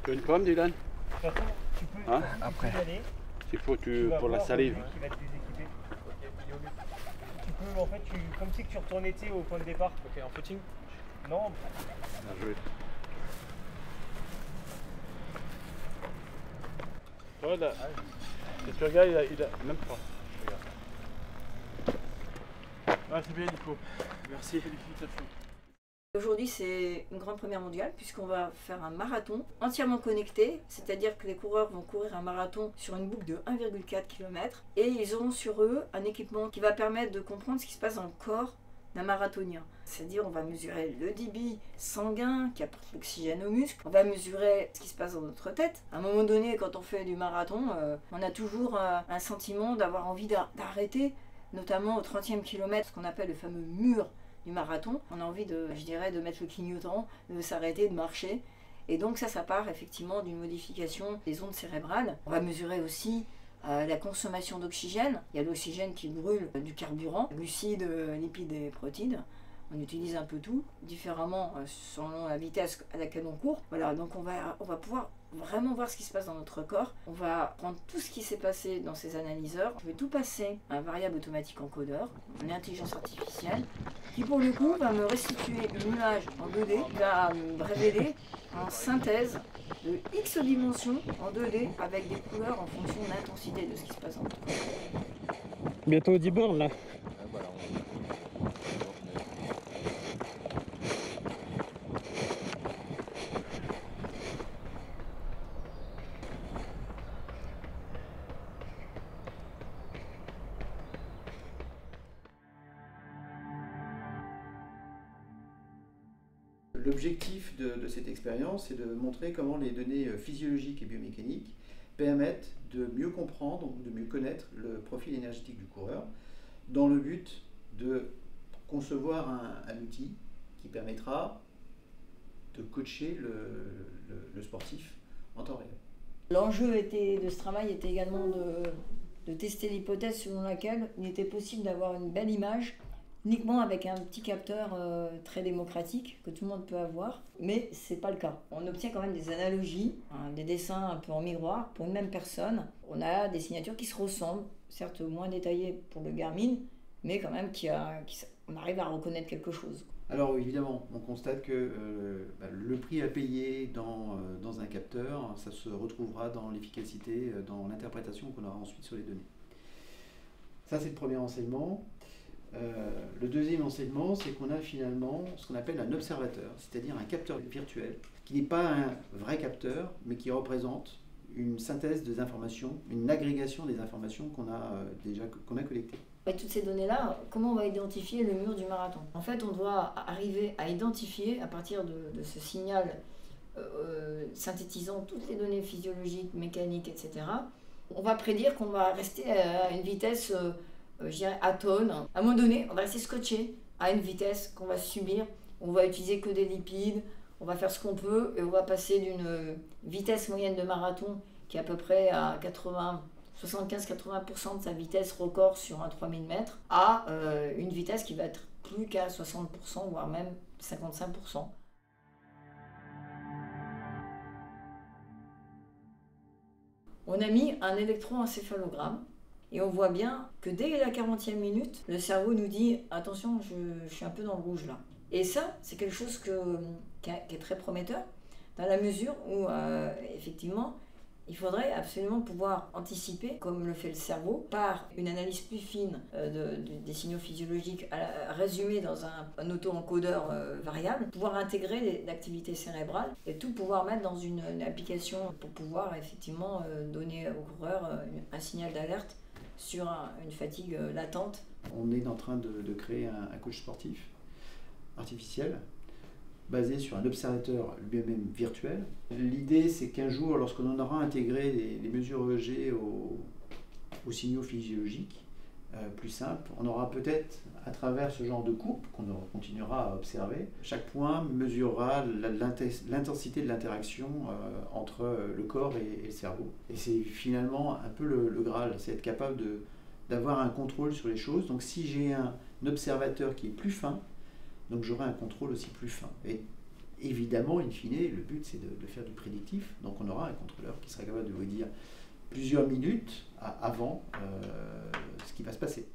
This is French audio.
Tu as une pomme, Dylan? De toute façon, tu peux, Hein? après. Aller, Il faut tu vas pour la voir salive. lui qui va te déséquiper. Tu peux, en fait, comme si tu retournais au point de départ. Ok, en footing? Non. Bien joué. Toi, là, si tu regardes, il a même pas. Ah, c'est bien, Nico. Merci, félicitations. Aujourd'hui, c'est une grande première mondiale puisqu'on va faire un marathon entièrement connecté, c'est-à-dire que les coureurs vont courir un marathon sur une boucle de 1,4 km et ils auront sur eux un équipement qui va permettre de comprendre ce qui se passe dans le corps d'un marathonien. C'est-à-dire on va mesurer le débit sanguin qui apporte l'oxygène aux muscles, on va mesurer ce qui se passe dans notre tête. À un moment donné, quand on fait du marathon, on a toujours un sentiment d'avoir envie d'arrêter, notamment au 30e kilomètre, ce qu'on appelle le fameux mur du marathon. On a envie de mettre le clignotant, de s'arrêter, de marcher. Et donc ça part effectivement d'une modification des ondes cérébrales. On va mesurer aussi la consommation d'oxygène. Il y a l'oxygène qui brûle du carburant, glucides, lipides et protéines. On utilise un peu tout, différemment selon la vitesse à laquelle on court. Voilà, donc on va pouvoir vraiment voir ce qui se passe dans notre corps. On va prendre tout ce qui s'est passé dans ces analyseurs. Je vais tout passer à un variable automatique encodeur, une intelligence artificielle, qui pour le coup va me restituer une image en 2D, qui va me révéler en synthèse de X dimensions en 2D avec des couleurs en fonction de l'intensité de ce qui se passe dans notre corps. Bientôt 10 bornes là. L'objectif de cette expérience, c'est de montrer comment les données physiologiques et biomécaniques permettent de mieux comprendre, de mieux connaître le profil énergétique du coureur, dans le but de concevoir un outil qui permettra de coacher le sportif en temps réel. L'enjeu de ce travail était également de tester l'hypothèse selon laquelle il était possible d'avoir une belle image uniquement avec un petit capteur très démocratique que tout le monde peut avoir, mais c'est pas le cas. On obtient quand même des analogies, des dessins un peu en miroir pour une même personne. On a des signatures qui se ressemblent, certes moins détaillées pour le Garmin, mais quand même on arrive à reconnaître quelque chose. Alors évidemment, on constate que le prix à payer dans un capteur, ça se retrouvera dans l'efficacité, dans l'interprétation qu'on aura ensuite sur les données. Ça, c'est le premier enseignement. Le deuxième enseignement, c'est qu'on a finalement ce qu'on appelle un observateur, c'est-à-dire un capteur virtuel, qui n'est pas un vrai capteur, mais qui représente une synthèse des informations, une agrégation des informations qu'on a collectées. Avec toutes ces données-là, comment on va identifier le mur du marathon? En fait, on doit arriver à identifier, à partir de ce signal synthétisant toutes les données physiologiques, mécaniques, etc., on va prédire qu'on va rester à une vitesse je dirais atone. À un moment donné, on va rester scotché à une vitesse qu'on va subir. On va utiliser que des lipides, on va faire ce qu'on peut et on va passer d'une vitesse moyenne de marathon qui est à peu près à 75-80% de sa vitesse record sur un 3000 mètres à une vitesse qui va être plus qu'à 60%, voire même 55%. On a mis un électroencéphalogramme. Et on voit bien que dès la 40e minute, le cerveau nous dit « Attention, je suis un peu dans le rouge là ». Et ça, c'est quelque chose qui est très prometteur, dans la mesure où, effectivement, il faudrait absolument pouvoir anticiper, comme le fait le cerveau, par une analyse plus fine des signaux physiologiques résumés dans un auto-encodeur variable, pouvoir intégrer l'activité cérébrale et tout pouvoir mettre dans une application pour pouvoir effectivement donner au coureur un signal d'alerte sur une fatigue latente. On est en train de créer un coach sportif artificiel basé sur un observateur lui-même virtuel. L'idée, c'est qu'un jour, lorsqu'on aura intégré les mesures EEG aux signaux physiologiques plus simples, on aura peut-être, à travers ce genre de coupe qu'on continuera à observer, chaque point mesurera l'intensité de l'interaction entre le corps et le cerveau. Et c'est finalement un peu le Graal, c'est être capable d'avoir un contrôle sur les choses. Donc si j'ai un observateur qui est plus fin, donc j'aurai un contrôle aussi plus fin. Et Évidemment, in fine, le but c'est de faire du prédictif. Donc on aura un contrôleur qui sera capable de vous dire plusieurs minutes avant ce qui va se passer.